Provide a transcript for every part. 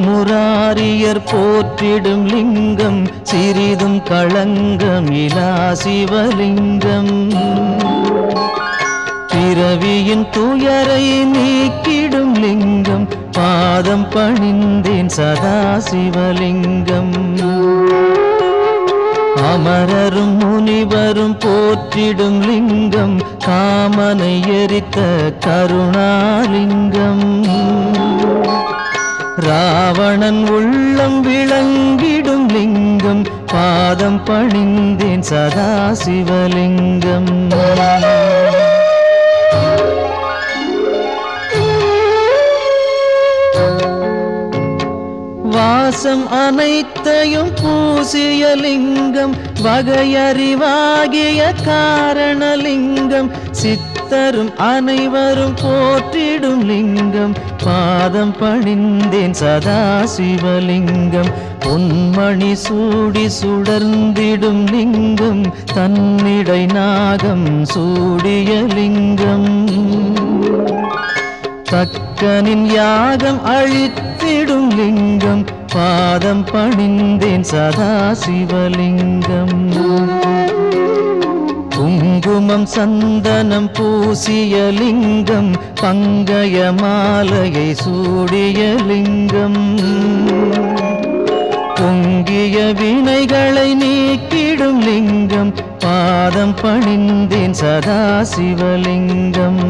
முராரியர் போற்றிடும் லிங்கம் சிறிதும் களங்கமிலா சிவலிங்கம். பிறவியின் துயரை நீக்கிடும் லிங்கம் பாதம் பணிந்தேன் சதா சிவலிங்கம். அமரரும் முனிவரும் போற்றிடும் லிங்கம் காமனை எரித்த கருணாலிங்கம். ராவணன் உள்ளம் விளங்கிடும் லிங்கம் பாதம் பணிந்தேன் சதா சிவலிங்கம். வாசம் அனைத்தையும் பூசிய லிங்கம் வகையறிவாகிய காரணலிங்கம். சித்தரும் அனைவரும் போற்றிடும் லிங்கம் பாதம் பணிந்தேன் சதா சிவலிங்கம். பொன்மணி சூடி சுடர்ந்திடும் லிங்கம் தன்னிடை நாகம் சூடிய லிங்கம். தக்கனின் யாகம் அழித்திடும் லிங்கம் பாதம் பணிந்தேன் சதா சிவலிங்கம். குங்குமம் சந்தனம் பூசிய லிங்கம் பங்கய மாலையை சூடிய லிங்கம். பொங்கிய வினைகளை நீக்கிடும் லிங்கம் பாதம் பணிந்தேன் சதா சிவலிங்கம்.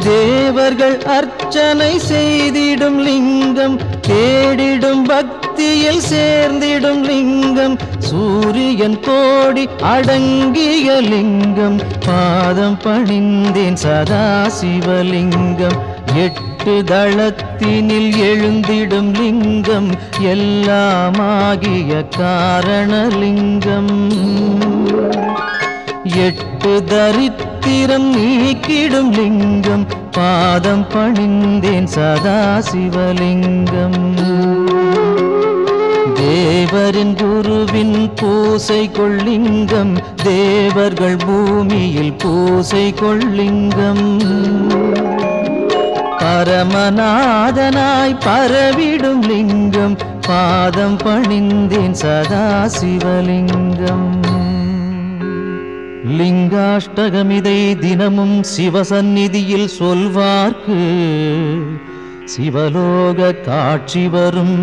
தேவர்கள் அர்ச்சனை செய்திடும் லிங்கம் தேடிடும் பக்தியில் சேர்ந்திடும் லிங்கம். சூரியன் கோடி அடங்கிய லிங்கம் பாதம் பணிந்தேன் சதா சிவலிங்கம். 8 தளத்தினில் எழுந்திடும் லிங்கம் எல்லாமாகிய காரணலிங்கம். 8 தரித்திரம் நீக்கிடும் லிங்கம் பாதம் பணிந்தேன் சதா சிவலிங்கம். தேவரின் குருவின் பூசை கொள்ளிங்கம் தேவர்கள் பூமியில் பூசை கொள்ளிங்கம். பரமநாதனாய் பரவிடும் லிங்கம் பாதம் பணிந்தேன் சதா சிவலிங்கம். லிங்காஷ்டகமிதை தினமும் சிவசந்நிதியில் சொல்வார்க்கு சிவலோக காட்சி வரும்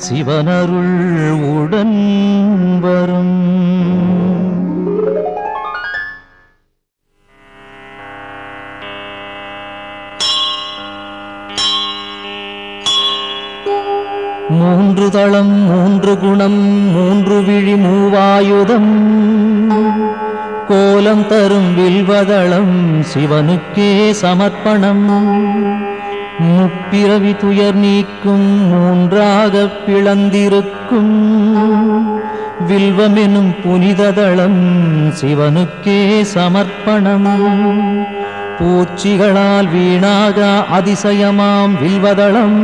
சிவனருள் உடன் வரும். மூன்று தளம் 3 குணம் 3 விழி 3 ஆயுதம் கோலம் தரும் வில்வதளம் சிவனுக்கே சமர்ப்பணம். முப்பிறவி துயர் நீக்கும் 3ஆக பிளந்திருக்கும் வில்வமெனும் புனிததளம் சிவனுக்கே சமர்ப்பணம். பூச்சிகளால் வீணாக அதிசயமாம் வில்வதளம்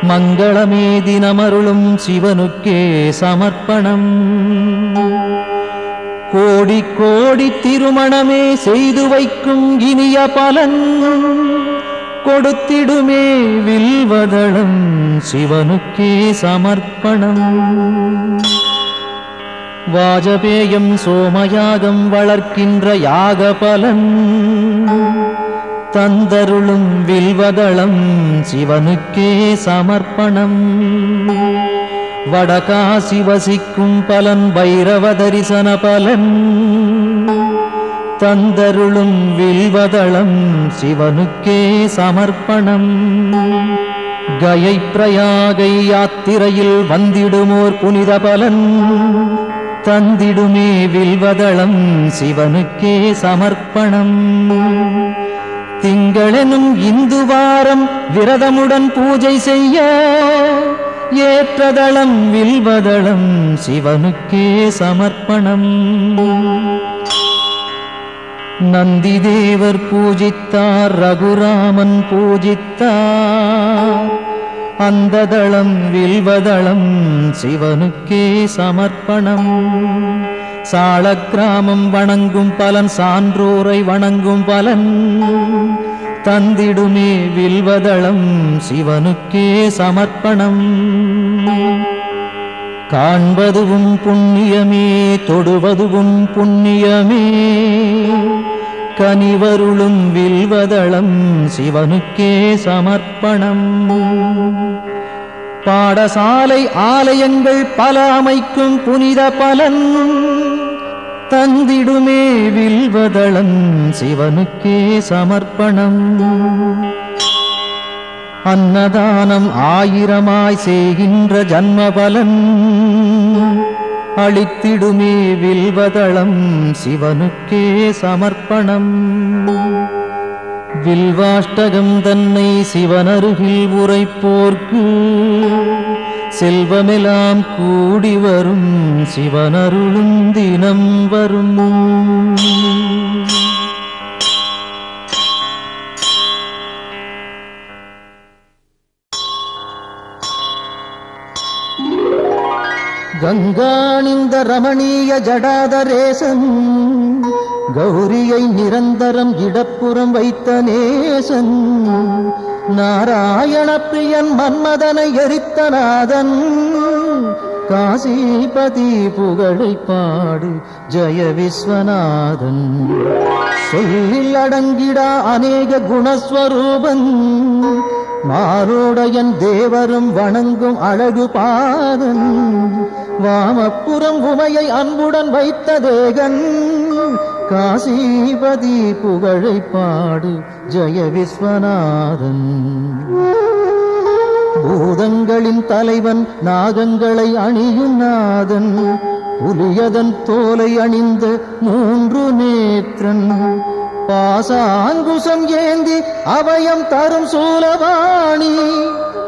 மங்களமே தினமருளும் சிவனுக்கே சமர்ப்பணம். கோடி கோடி திருமணமே செய்து வைக்கும் இனிய பலன் கொடுத்திடுமே வில்வதளம் சிவனுக்கே சமர்ப்பணம். வாஜபேயம் சோமயாகம் வளர்க்கின்ற யாக பலன் தந்தருளும் வில்வதளம் சிவனுக்கே சமர்ப்பணம். வடகாசி வசிக்கும் பலன் பைரவ தரிசன பலன் தந்தருளும் வில்வதளம் சிவனுக்கே சமர்ப்பணம். கயை பிரயாகை யாத்திரையில் வந்திடுமோர் புனித பலன் தந்திடுமே வில்வதளம் சிவனுக்கே சமர்ப்பணம். திங்களெனும் இந்து வாரம் விரதமுடன் பூஜை செய்ய ஏற்றதளம் வில்வதளம் சிவனுக்கே சமர்ப்பணம். நந்தி தேவர் பூஜித்தார் ரகுராமன் பூஜித்தார் அந்த தளம் வில்வதளம் சிவனுக்கே சமர்ப்பணம். சாளக்கிராமம் வணங்கும் பலன் சான்றோரை வணங்கும் பலன் தந்திடுமே வில்வதளம் சிவனுக்கே சமர்ப்பணம். காண்பதுவும் புண்ணியமே தொடுவதுவும் புண்ணியமே கனிவருளும் வில்வதளம் சிவனுக்கே சமர்ப்பணம். பாடசாலை ஆலயங்கள் பல அமைக்கும் புனித பலன் தந்திடுமே வில்வதளம் சிவனுக்கே சமர்ப்பணம். அன்னதானம் ஆயிரமாய் செய்கின்ற ஜன்ம பலன் அளித்திடுமே வில்வதளம் சிவனுக்கே சமர்ப்பணம். வில்வாஷ்டகம் தன்னை சிவனருகில் உரைப்போர்க்கு செல்வமெல்லாம் கூடி வரும் சிவனருளும் தினம் வரும். கங்காணிந்த ரமணீய ஜடாதரேசன் கௌரியை நிரந்தரம் இடப்புறம் வைத்த நேசன் நாராயண பிரியன் மன்மதனை எரித்த நாதன் காசிபதி புகழை பாடு ஜெய விஸ்வநாதன். சொல்லில் அடங்கிடா அநேக குணஸ்வரூபன் மாரோடையன் தேவரும் வணங்கும் அழகு பாதன் வாமப்புறம் உமையை அன்புடன் வைத்த தேகன் காசிபதி புகழை பாடு ஜெய விஸ்வநாதன். பூதங்களின் தலைவன் நாகங்களை அணியும் நாதன் புலியதன் தோலை அணிந்த 3 நேத்திரன் பாசாங்குசம் ஏந்தி அபயம் தரும் சூலவாணி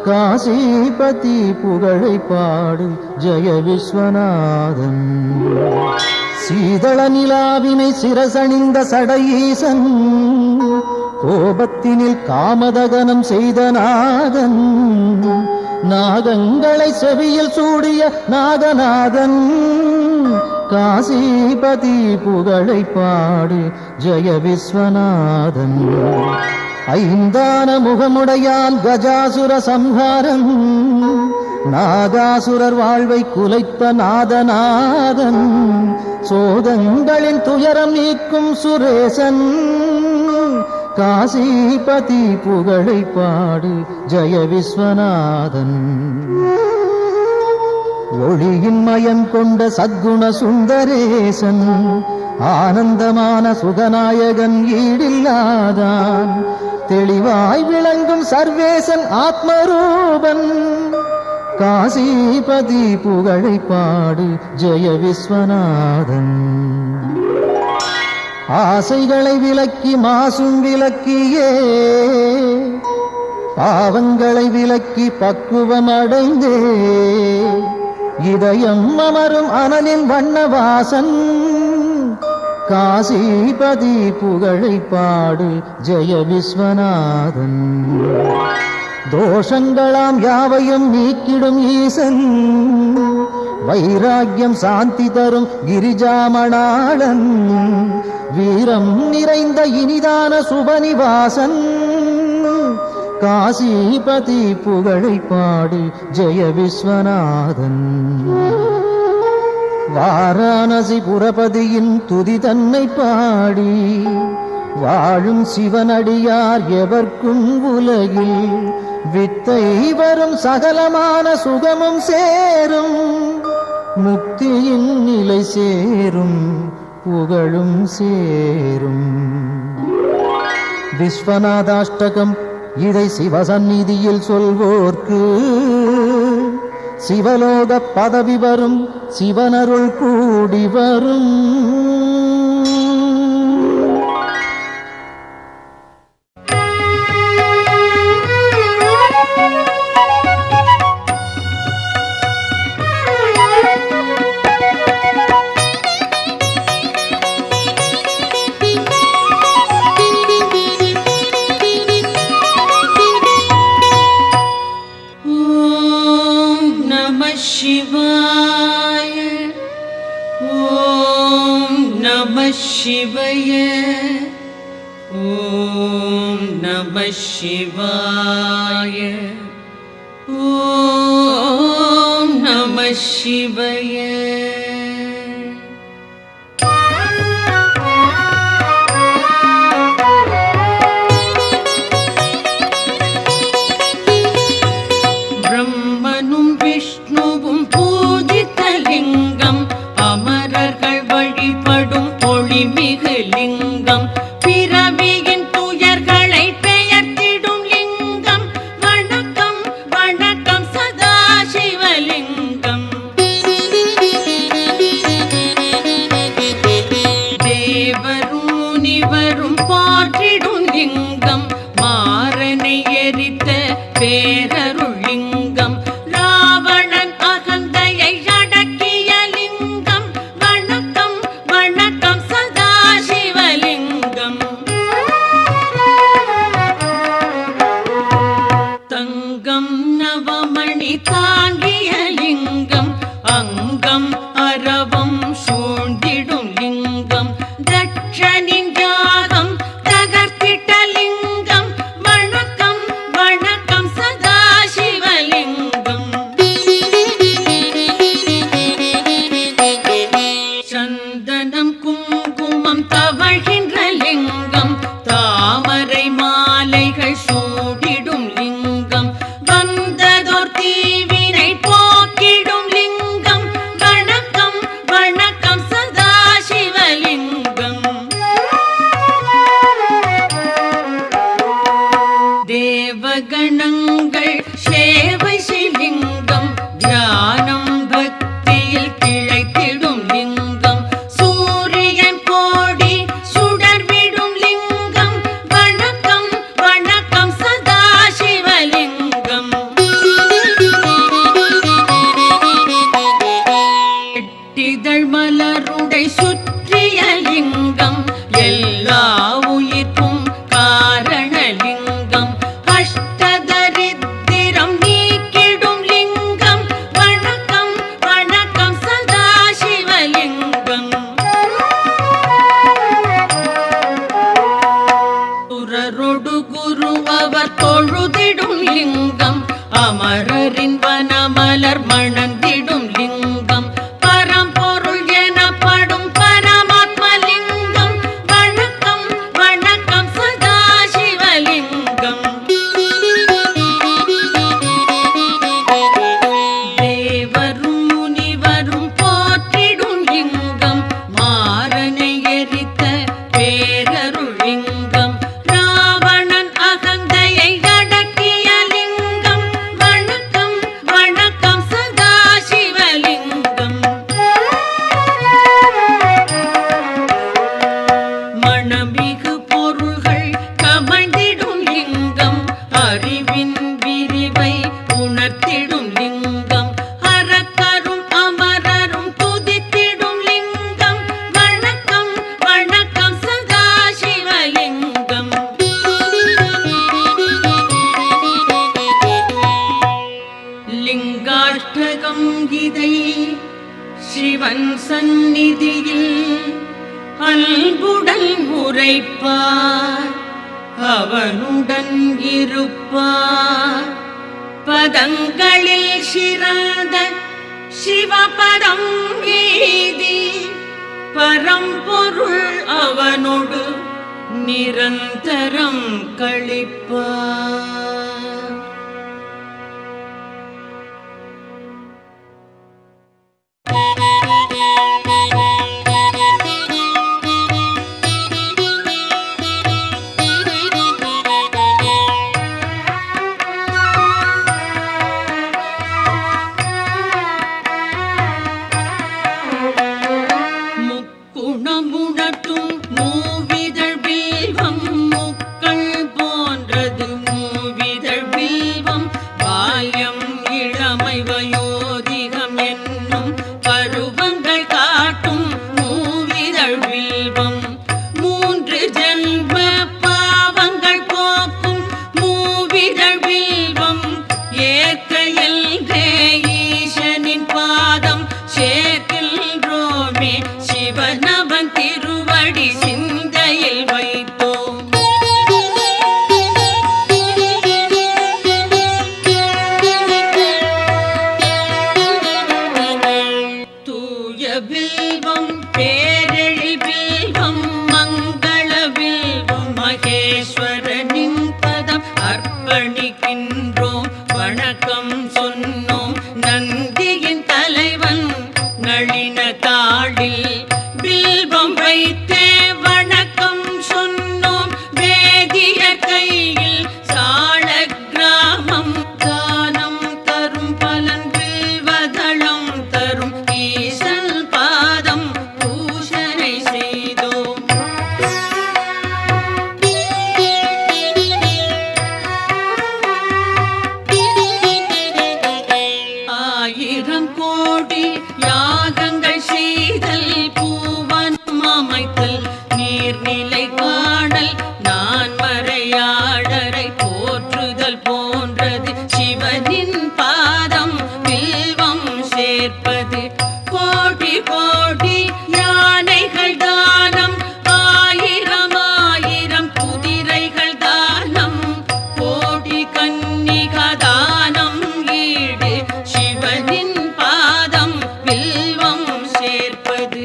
காசிபதி புகழை பாடு ஜெய விஸ்வநாதன். சீதள நிலாவினை சிரசணிந்த சடையீசன் கோபத்தினில் காமதகனம் செய்த நாதன் நாகங்களை செவியில் சூடிய நாகநாதன் காசிபதி புகழை பாடு ஜெய விஸ்வநாதன். ஐந்தான முகமுடையான் கஜாசுர சம்ஹாரன் நாகாசுரர் வாழ்வை குலைத்த நாதநாதன் சோதங்களின் துயரம் நீக்கும் சுரேசன் காசிபதி புகழை பாடு ஜெய விஸ்வநாதன். ஒளியின் மயம் கொண்ட சத்குண சுந்தரேசன் ஆனந்தமான சுகநாயகன் ஈடில்லாதான் தெளிவாய் விளங்கும் சர்வேசன் ஆத்மரூபன் காசிபதி புகழை பாடு ஜெய விஸ்வநாதன். ஆசைகளை விலக்கி மாசும் விலக்கியே பாவங்களை விலக்கி பக்குவம் அடைந்தே இதயம் அமரும் அனலின் வண்ணவாசன் காசிபதி புகழை பாடு ஜெய விஸ்வநாதன். தோஷங்களாம் யாவையும் நீக்கிடும் ஈசன் வைராக்கியம் சாந்தி தரும் கிரிஜாமணாளன் வீரம் நிறைந்த இனிதான சுபநிவாசன் காசிபதி புகழை பாடு ஜெய விஸ்வநாதன். வாரணாசி புரபதியின் துதி தன்னை பாடி வாழும் சிவனடியார் எவர்க்கும் உலகில் வித்தை வரும் சகலமான சுகமும் சேரும் முக்தியின் நிலை சேரும் புகழும் சேரும். விஸ்வநாதாஷ்டகம் இதை சிவசந்நிதியில் சொல்வோர்க்கு சிவலோக பதவி வரும் சிவனருள் கூடி வரும். शिवाय ओम சிவாய. ஓம் நம சிவாய. ஓம் நம சிவாய. பிரம்மனும் விஷ்ணுவும் பூஜித்த லிங்கம், அமரர்கள் வழிபடும் ஒளிமிகு லிங்கம், பிறவியின் துயர்களை பெயர்த்திடும் லிங்கம். வணக்கம் வணக்கம் சதா சிவலிங்கம். தேவரும் முனிவரும் போற்றிடும் லிங்கம், மாறனை எரித்த பேரருள் லிங்கம், ராவணன் அகந்தையை அடக்கிய லிங்கம். வணக்கம் வணக்கம் சதா சிவலிங்கம். தங்கம் நவமணி தாங்கிய லிங்கம், அங்கம் அரவம் சூழ்ந்திடும் லிங்கம், தட்சனின் யாகம் தகர்த்திட்ட லிங்கம். வணக்கம் வணக்கம் சதா சிவலிங்கம். சந்தனம் குங்குமம் தவழ்கின்ற லிங்கம், தாமரை மாலைகள் சூடிடும் லிங்கம், வந்ததோர் தீவினை போக்கிடும் லிங்கம். வணக்கம் வணக்கம் சதா சிவலிங்கம். தேவகணங்கள் சேவை செய்லிங்கம், தியானம் பக்தியில் திளைத்திடும் லிங்கம், சூரியன் கோடி சுடர்விடும் லிங்கம். வணக்கம் வணக்கம் சதா சிவலிங்கம். எட்டிதழ் மலருடை சுற்றிய லிங்கம், எல்லா உயிர்க்கும் காரணலிங்கம், அஷ்டதரித்திரம் நீக்கிடும் லிங்கம். வணக்கம் வணக்கம் சதா சிவலிங்கம். சுரரொடு குரு அவர் தொழுதிடும் லிங்கம், அமரரின் வனமலர் மணந்திடும் லிங்கம், பரம்பொருள் எனப்படும் பரமாத்மலிங்கம். வணக்கம் வணக்கம் சதா சிவலிங்கம். தேவரும் முனிவரும் போற்றிடும் லிங்கம், மாறனை எரித்த பேரருள் லிங்கம், ராவணன் அகந்தையை அடக்கிய லிங்கம். வணக்கம் வணக்கம் சதா சிவலிங்கம். மணமிகு பொருள்கள் கமழ்ந்திடும் லிங்கம், அறிவின் விரிவை உணர்த்திடும் லிங்கம், அரக்கரும் அமரரும் துதித்திடும் லிங்கம். வணக்கம் வணக்கம் சதா சிவலிங்கம். லிங்காஷ்டகம் இதை சிவன் சந்நிதியில் அன்புடன் உரைப்பார், அவனுடன் இருப்பார். பதங்களில் சிறந்த சிவபதம் ஏதி, பரம்பொருள் அவனோடு நிரந்தரம் கழிப்பார். முக்குணமுணர்த்தும் மூவிதழ் வில்வம், முக்கள் போன்றது மூவி நீர்நிலை காணல் நான் மறையாடரை போற்றுதல் போன்றது சிவனின் பாதம் வில்வம் சேர்ப்பது கோடி கோடி யானைகள் தானம் ஆயிரம் ஆயிரம் குதிரைகள் தானம் கோடி கன்னிகா தானம் ஈடு சிவனின் பாதம் வில்வம் சேர்ப்பது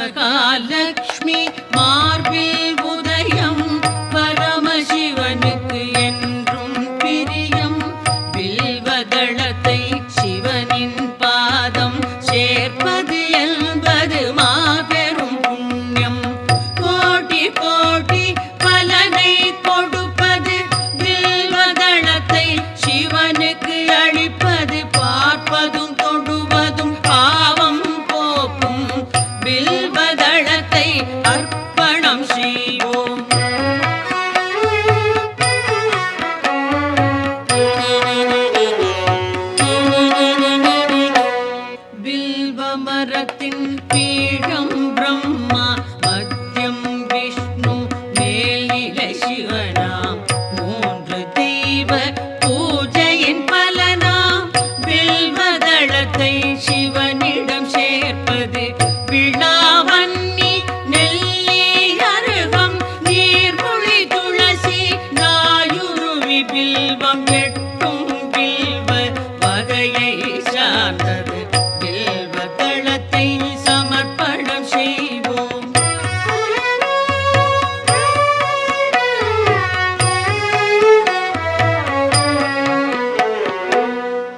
மகாலட்சுமி மார்பில் உதயம் பரமசிவனுக்கு என்றும் பிரியம் வில்வதளத்தை சிவனின் பாதம் சேர்ப்பது என்பது மாபெரும் புண்ணியம் கோடி கோடி பலனை கொடுப்பது வில்வதளத்தை சிவனுக்கு அளிப்பது பார்ப்பதும் தொடுவதும் பாவம் போக்கும் வில்வதளத்தை அர்ப்பணம் செய்வோம் வில்வ மரத்தின் பீடம் பிரம்மா மத்தியம் விஷ்ணு மேல்நிலை சிவனாம் மூன்று தெய்வ பூஜையின் பலனாம் வில்வதளத்தை சிவனிடம் சேர்ப்பது விழாவன்னி நெல்லி அருகம் நீர்மொழி துளசி நாயுருவி வில்வம் எட்டும் வில்வ வகையை சார்ந்தது வில்வதளத்தை சமர்ப்பணம் செய்வோம்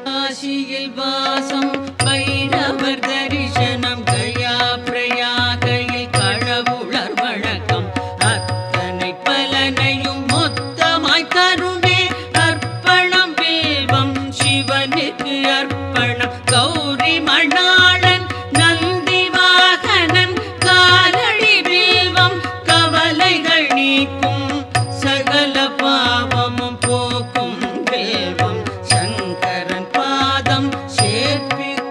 காசியில் வாசம் பைரவர் தரிசனம் கயா பிரயாகையில் கடவுளர் வழக்கம் அத்தனை பலனையும் மொத்தமாய் தருமே அர்ப்பணம் வில்வம் சிவனுக்கு அர்ப்பணம் கௌரி மணாளன் நந்தி வாகனன் காலடி வில்வம் கவலைகள் நீக்கும் சகல பாவமும் போக்கும் வில்வம் சங்கரன் பாதம் சேர்ப்பிக்கின்றோம்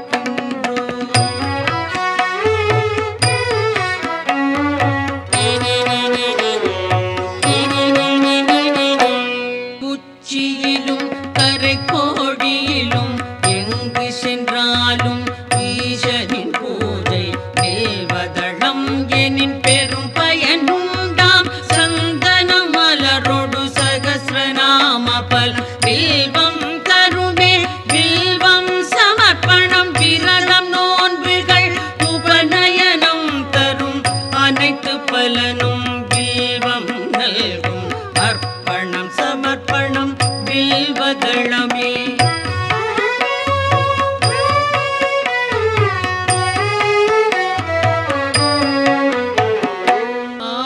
உச்சியிலும் கரை கோடியிலும் எங்கு சென்றாலும் ஈசனின் பூஜை வில்வதளம் எனின் பெரும் பயனுண்டாம் சந்தன மலரோடு சகஸ்ரநாம பல் வில்வம் தருமே வில்வம் சமர்ப்பணம் விரதம் நோன்புகள் உபநயனம் தரும் அனைத்து பலனும் வில்வம் நல்கும் அர்ப்பணம் சமர்ப்பணம் வில்வதளமே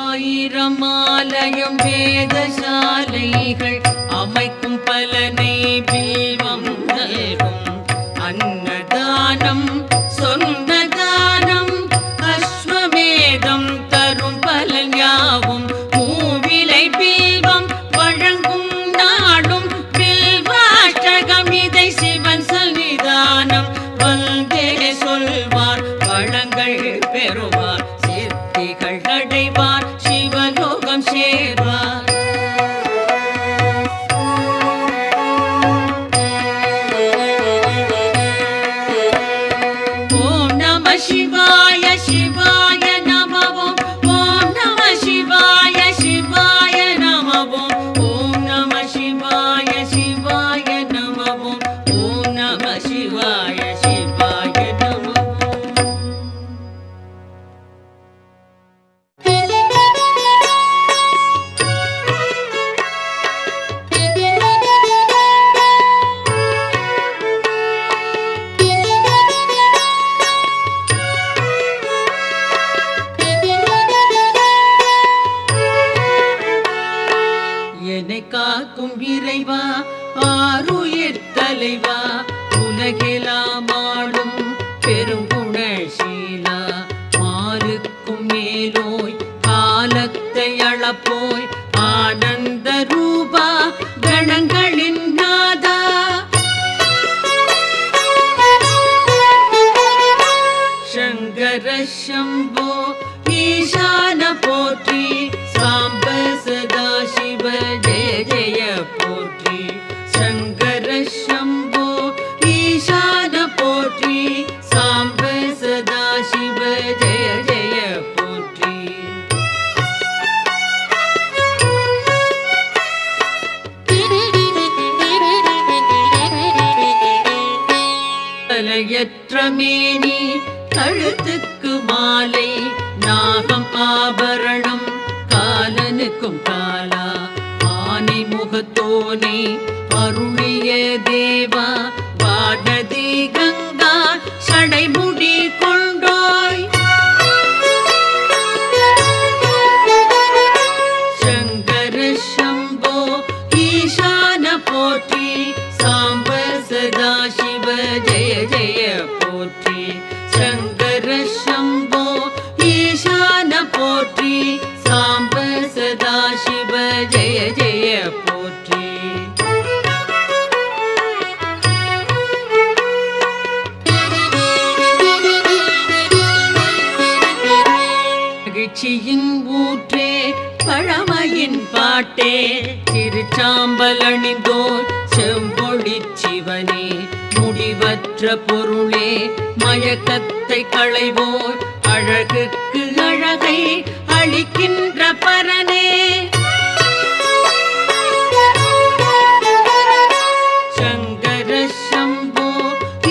ஆயிரம் ஆலயம் வேதசாலைகள் அமைக்கும் பலனை வில்வம் நல்கும் அன்னதானம் சொன்ன தானம் அஸ்வமேதம் தரும் பலன் யாவும் மூவிலை வில்வம் வழங்கும் நாடும் வில்வாஷ்டகம் இதை சிவன் சன்னிதானம் வந்தே சொல்வார் வளங்கள் பெறுவார் சித்திகள் அடைவார் சிவலோகம் சேர்வார் ஓம் நம சிவாய சிவாய நம ஓம் நம சிவாய சிவாய நம ஓம் நம சிவாய சிவாய நம ஓம் நம சிவாய சிவாய நம என்னை காக்கும் இறைவா ஆருயிர் தலைவா உலகெல்லாம் ஆளும் பெருங்குணசீலா மாலுக்கும் மேலோய் காலத்தை அளப்போய் ஆனந்த ரூபா கணங்களின் நாதா शम्भो ईशान पोற்றி साम्ब सदा शिव जय जय पोற்றி शङ्कर शम्भो ईशान पोற்றி साम्ब सदा शिव जय जय पोற்றி தலையற்றமேனி கழுத்துக்கு மாலை நாகம் ஆபரணம் காலனுக்கும் காலா ஆனை முகத்தோனே அருளிய தேவா வானதி கங்கா சடைமுடி கொண்டோய் சங்கர சம்போ ஈசான போற்றி சாம்ப சதா சிவ ஜெய ஜெய போற்றி शङ्कर शम्भो ईशान पोற்றி साम्ब सदा शिव जय जय पोற்றி மகிழ்ச்சியின் ஊற்றே பழமையின் பாட்டே திருச்சாம்பல் அணிந்தோர் செம்பொழி சிவனே முடிவற்ற பொருளே மயக்கத்தை களைவோர் அழகுக்கு அழகை அளிக்கின்ற பரனே சங்கர சம்போ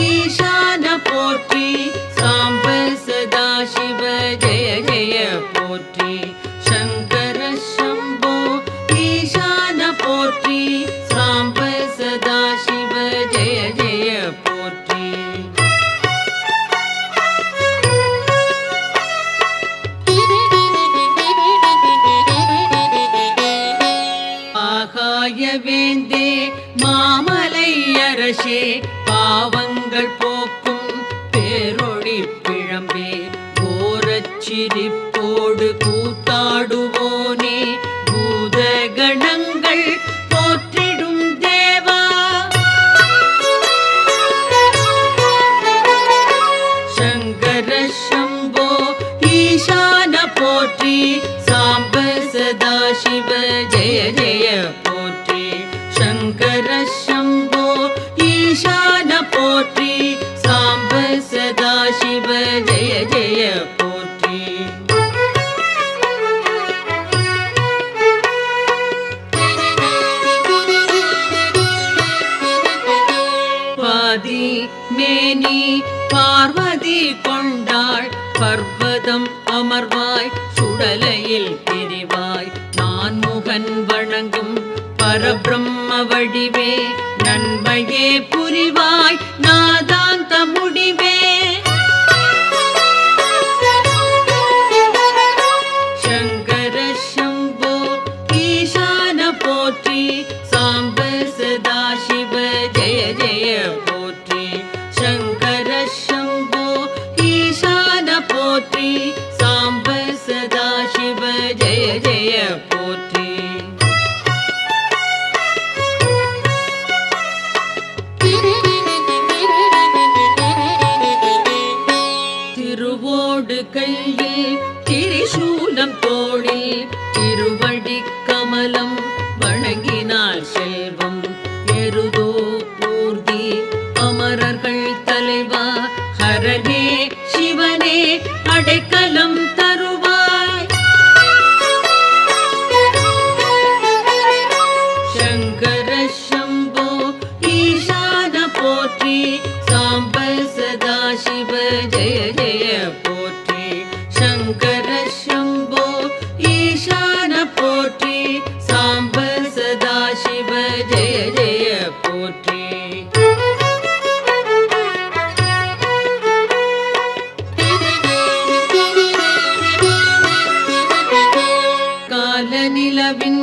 ஈசான போற்றி சாம்ப சதா சிவ ஜெய ஜெய போற்றி சங்கர சம்போ ஈசான போற்றி சாம்ப சதா சிவ ஜெய ஜெய போற்றி ஆகாய வேந்தே மாமலை அரசே பாவங்கள் போக்கும் பேரொளி பிழம்பே கோரச்சிரிப்போடு கூத்தாடுவோனே பூத கணங்கள் போற்றிடும் தேவா சங்கர சம்போ ஈசான போற்றி சாம்ப சதா சிவ ஜெய ஜெய போற்றி சங்கர சம்போ ஈசான போற்றி சாம்ப சதா சிவ ஜெய ஜெய போற்றி பாதி மேனி பார்வதி கொண்டாள் பர்வதம் அமர்வாய் சுடலையில் திரிவாய் நான் முகன் வணங்கும் பரபிரம்ம வடிவே நன்மையே புரிவாய் நாதாந்த முடிவே சங்கர சம்போ ஈசான போற்றி சாம்ப சதா சிவ ஜெய ஜெய போற்றி சங்கர சம்போ ஈசான போற்றி சாம்ப சதா சிவ ஜெய ஜெய போற்றி திருவோடு கையில் திரிசூலம் தோளில் திருவடி கமலம் வணங்கினார் செல்வம் எருதோ ஊர்தி அமரர்கள் தலைவா ஹரனே சிவனே அடைக்கலம் தருவாய் சங்கர சம்போ ஈசான போற்றி சாம்ப சதா சிவ ஜெய ஜெய போற்றி சங்கர சம்போ ஈசான போற்றி சாம்ப சதா சிவ ஜெய ஜெய போற்றி காலநிலவின்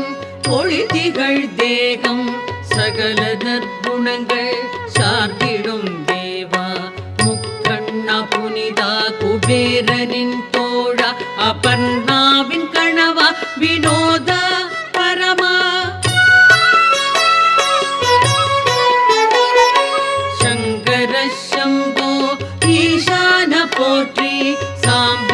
ஒளிதிகள் தேகம் சகல நற்குணங்கள் சார்ந்திடும் தேவா முக்கண்ணா புனிதா குபேரனின் தோழா அபர்ணாவின் கணவா வினோதா பரமா சங்கர சம்போ ஈசான போற்றி சாம்ப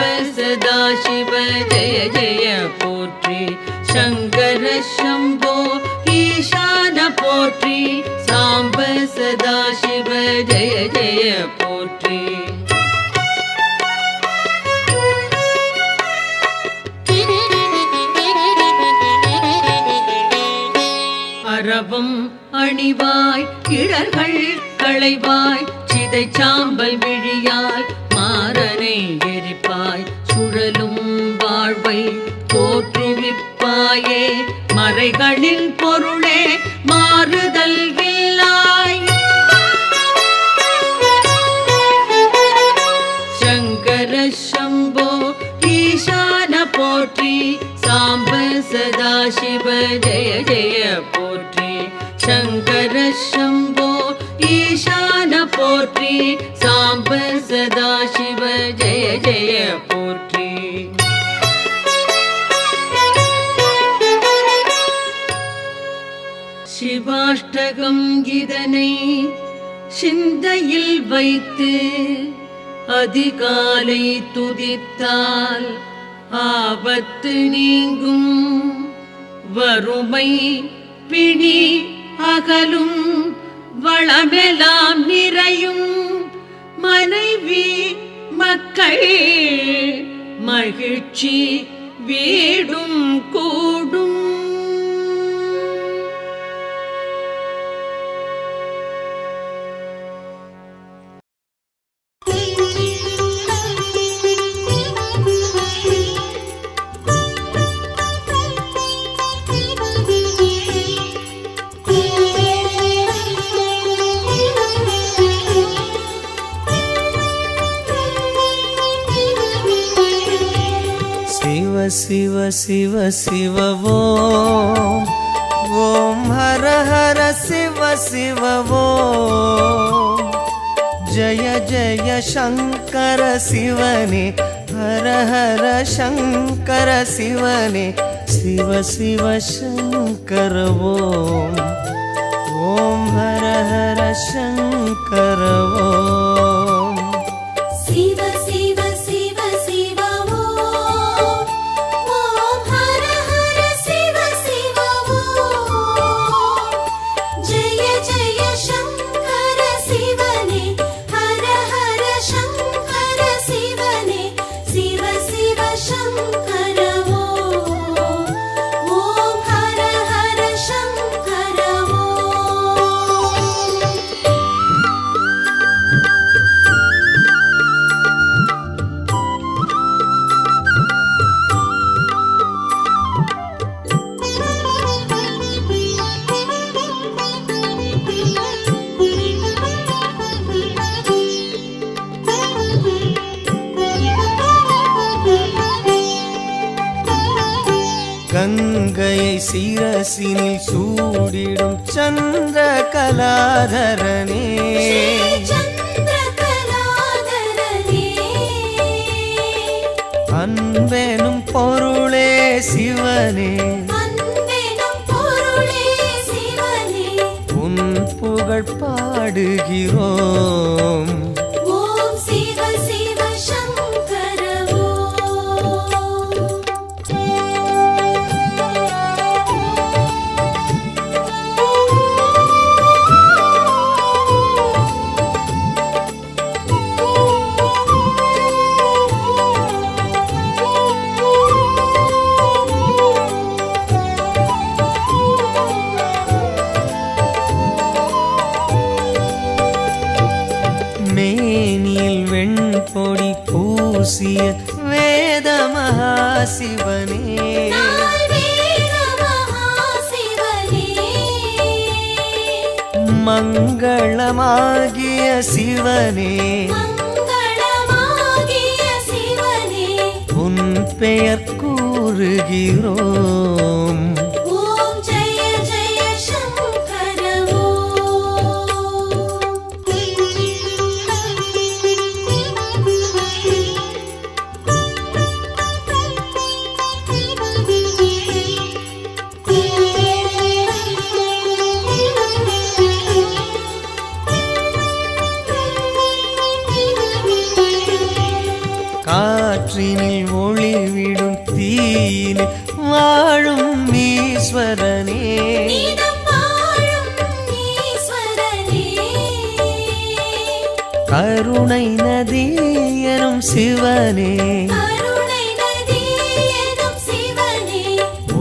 சிவ ஜெய ஜெய போற்றி. அரவம் அணிவாய் இடர்கள் களைவாய் சிதை சாம்பல் விழியாய் மாறனை எரிப்பாய் சுழலும் வாழ்வை தோற்றுவிப்பாயே மறைகளின் பொருளே மாறுதல் இல்லாய். சங்கர சம்போ ஈசான போற்றி சாம்ப சதா சிவ ஜெய ஜெய போற்றி. சங்கர சம்போ ஈசான போற்றி சாம்ப சதா சிவ ஜெய ஜெய போற்றி. சிவாஷ்டகம் இதனை சிந்தையில் வைத்து அதிகாலை துதித்தால் ஆபத்து நீங்கும் வறுமை பிணி அகலும் வளமெல்லாம் நிறையும் மனைவி மக்கள் மகிழ்ச்சி வீடும் கூடும். शिव शिव शिव ओम ओम हर हर शिव शिव ओम जय जय शंकर शिवने हर हर शंकर शिवने शिव शिव शंकर ओम ओम हर हर शंकर ओम शिव शिव शिव शिव ओम ओम हर हर शिव शिव ओम जय जय शंकर शिवने हर हर शंकर शिवने शिव शिव शंकर ओम ओम हर हर शंकर ओम. கங்கையை சிரசினில் சூடிடும் சந்திர கலாதரனே அன்பெனும் பொருளே சிவனே உன் புகழ் பாடுகிறோம். ஓம் சிவ சிவ சங்கர மேனியில் வெண்பொடி பூசிய வேத மகாசிவனே மங்களமாகிய சிவனே உன் பெயர் கூறுகிறோம். ஓம் ஜெய ஜெய சங்கர காற்றினில் ஒளிவிடும் தீயில் வாழும் ஈஸ்வரனே கருணை நதி எனும் சிவனே கருணை நதி எனும் சிவனே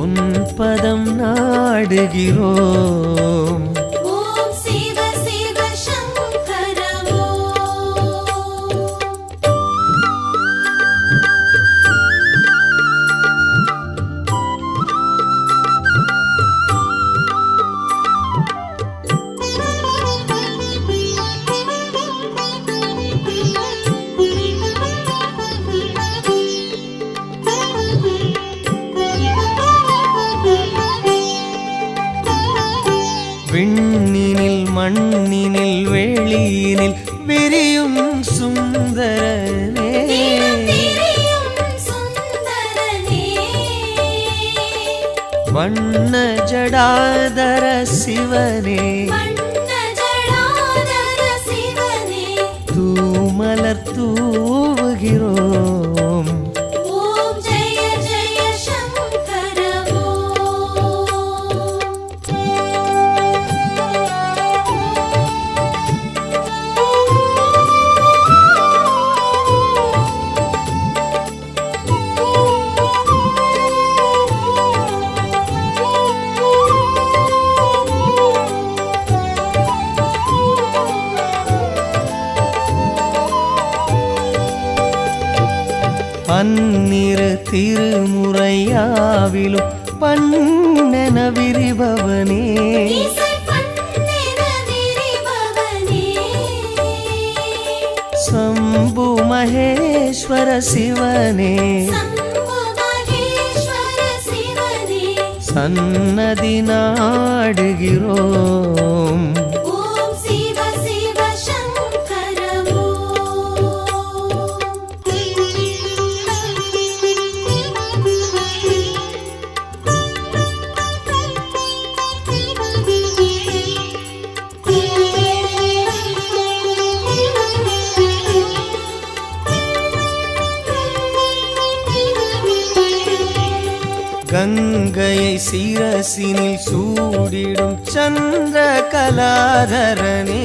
உன் பதம் நாடுகிறோம். ஓம் சிவ சிவ சங்கர ஓம். விண்ணினில் மண்ணினில் வெளியினில் விரியும் சுந்தரனே திரியும் சுந்தரனே வண்ண ஜடாதர சிவனே வண்ண ஜடாதர சிவனே தூமலர் தூவுகிறோம். ஓம் ஜெய ஜெய சங்கர ஓம். பன்னிரு திருமுறையாவிலும் பண்ணென விரிபவனே இசை பண்ணென விரிபவனே சம்பு மகேஸ்வர சிவனே சம்பு மகேஸ்வர சிவனே சன்னதி நாடுகிறோம். ஓம் சிவ சிவ சங்கர கங்கையை சிரசினில் சூடிடும் சந்திர கலாதரனே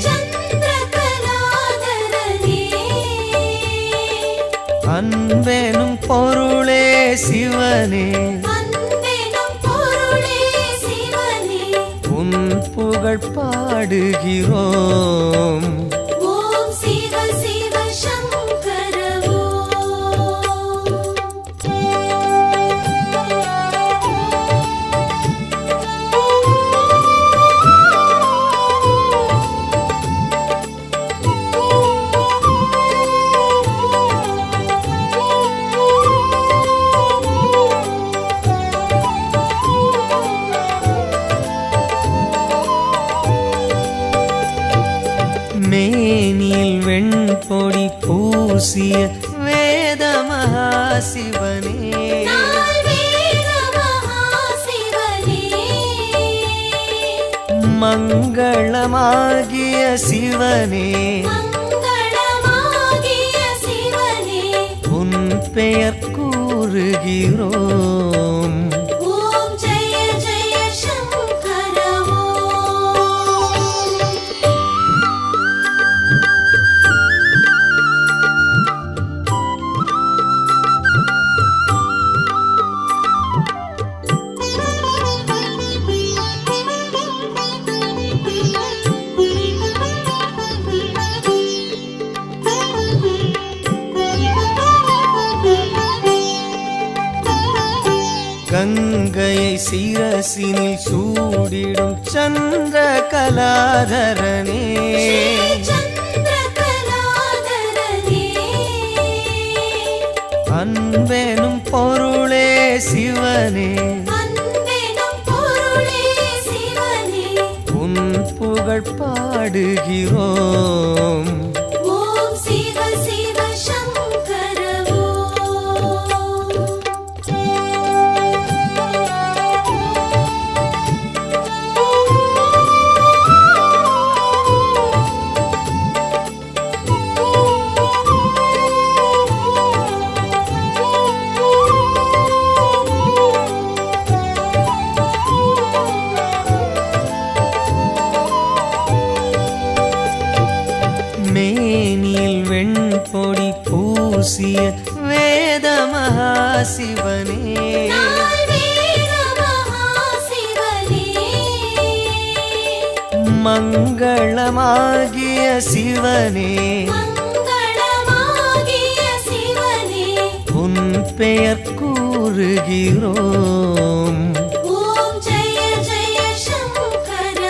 சந்திரகலாதரனே அன்பெனும் பொருளே சிவனே அன்பெனும் பொருளே சிவனே உன் புகழ் பாடுகிறோம். ஓம் சிவ சிவ சங்கர ஓம். மேனியில் வெண்பொடி பூசிய வேத மகாசிவனே நால் வேத மகாசிவனே மங்களமாகிய சிவனே மங்களமாகிய சிவனே உன் பெயர் கூறுகிறோம். ஓம் ஜெய ஜெய சங்கர ஓம். கங்கையை சிரசினில் சூடிடும் சந்திர கலாதரனே சந்திரகலாதரனே அன்பெனும் பொருளே சிவனே அன்பெனும் பொருளே சிவனே உன் புகழ் பாடுகிறோம். ஓம் சிவ சிவ சங்கர ஓம். மேனியில் வெண்பொடி பூசிய வேத மகாசிவனே நால்வேத மகாசிவனே மங்களமாகிய சிவனே மங்களமாகிய சிவனே உன் பெயர் கூறுகிறோம் ஓம் ஜெய ஜெய சங்கர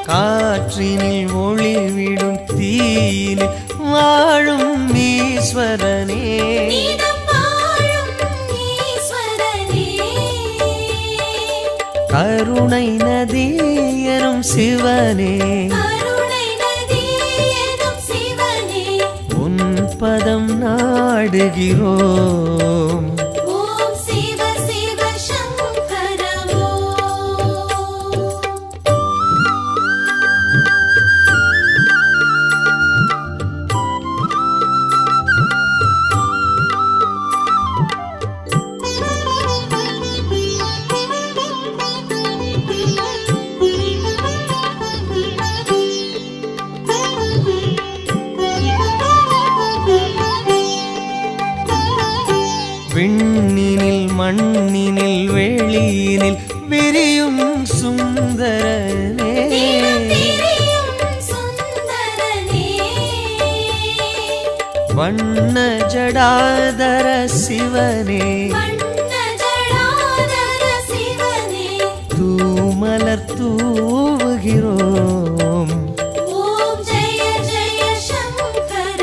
காற்றினில் ஒளிவிடும் தீயினில் வாழும் ஈஸ்வரனே நீதம் வாழும் ஈஸ்வரனே கருணை நதியரும் சிவனே கருணை நதி எனும் சிவனே உன் பதம் நாடுகிறோம் ஓம் சிவ சிவ சங்கர விண்ணினில் மண்ணினில் வெளியினில் விரியும் சுந்தரனே திரியும் சுந்தரனே வண்ண ஜடாதர சிவனே வண்ண ஜடாதர சிவனே தூமலர் தூவுகிறோம் ஓம் ஜெய ஜெய சங்கர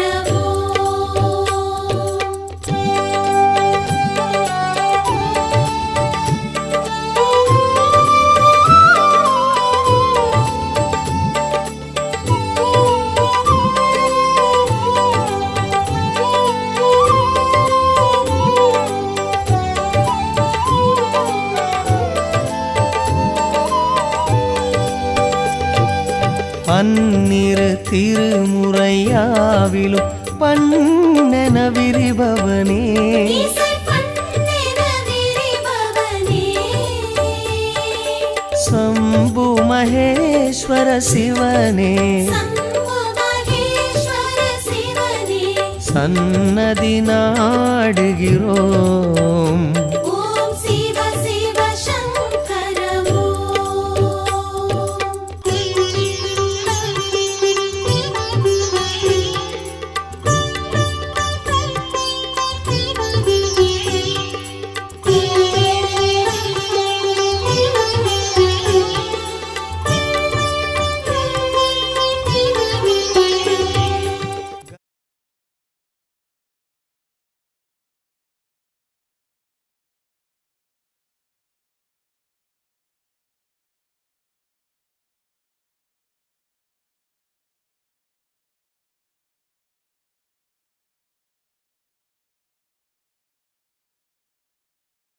பன்னிரு திருமுறையாவிலும் பண்ணென விரிபவனே இசை பண்ணின விரிபவனே சம்பு மகேஸ்வர சிவனே சம்பு மகேஸ்வர சிவனே சன்னதி நாடுகிறோம்